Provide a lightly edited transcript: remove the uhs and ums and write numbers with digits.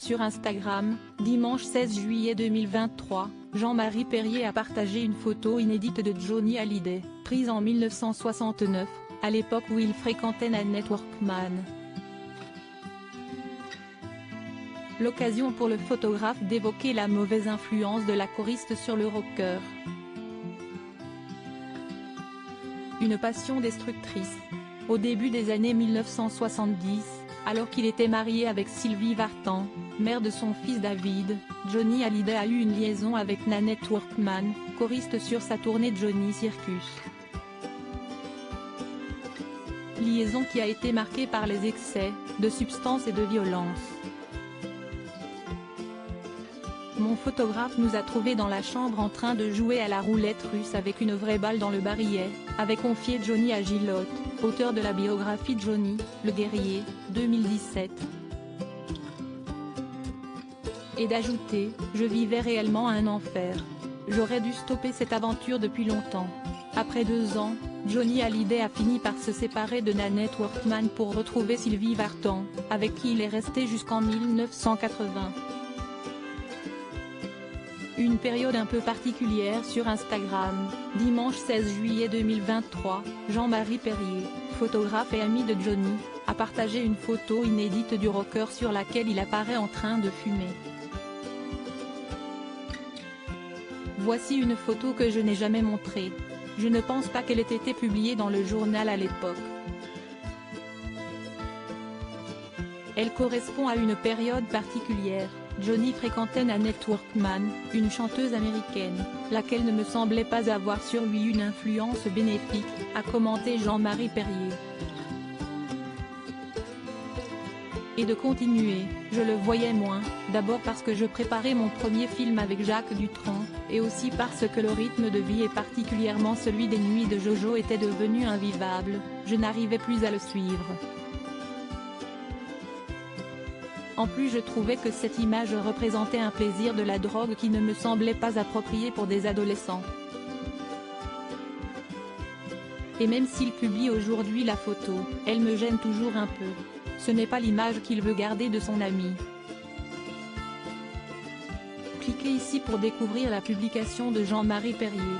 sur Instagram, dimanche 16 juillet 2023, Jean-Marie Perrier a partagé une photo inédite de Johnny Hallyday, prise en 1969, à l'époque où il fréquentait Nanette Workman. L'occasion pour le photographe d'évoquer la mauvaise influence de la choriste sur le rocker. Une passion destructrice. Au début des années 1970, alors qu'il était marié avec Sylvie Vartan, mère de son fils David, Johnny Hallyday a eu une liaison avec Nanette Workman, choriste sur sa tournée Johnny Circus. Liaison qui a été marquée par les excès de substances et de violence. Mon photographe nous a trouvés dans la chambre en train de jouer à la roulette russe avec une vraie balle dans le barillet, avait confié Johnny à Gillotte, auteur de la biographie Johnny, le guerrier, 2017. Et d'ajouter, je vivais réellement un enfer. J'aurais dû stopper cette aventure depuis longtemps. Après 2 ans, Johnny Hallyday a fini par se séparer de Nanette Workman pour retrouver Sylvie Vartan, avec qui il est resté jusqu'en 1980. Une période un peu particulière sur Instagram, dimanche 16 juillet 2023, Jean-Marie Perrier, photographe et ami de Johnny, a partagé une photo inédite du rocker sur laquelle il apparaît en train de fumer. Voici une photo que je n'ai jamais montrée. Je ne pense pas qu'elle ait été publiée dans le journal à l'époque. Elle correspond à une période particulière. Johnny fréquentait Nanette Workman, une chanteuse américaine, laquelle ne me semblait pas avoir sur lui une influence bénéfique, a commenté Jean-Marie Perrier. Et de continuer, je le voyais moins, d'abord parce que je préparais mon premier film avec Jacques Dutronc, et aussi parce que le rythme de vie et particulièrement celui des nuits de Jojo était devenu invivable, je n'arrivais plus à le suivre. En plus je trouvais que cette image représentait un plaisir de la drogue qui ne me semblait pas approprié pour des adolescents. Et même s'il publie aujourd'hui la photo, elle me gêne toujours un peu. Ce n'est pas l'image qu'il veut garder de son ami. Cliquez ici pour découvrir la publication de Jean-Marie Perrier.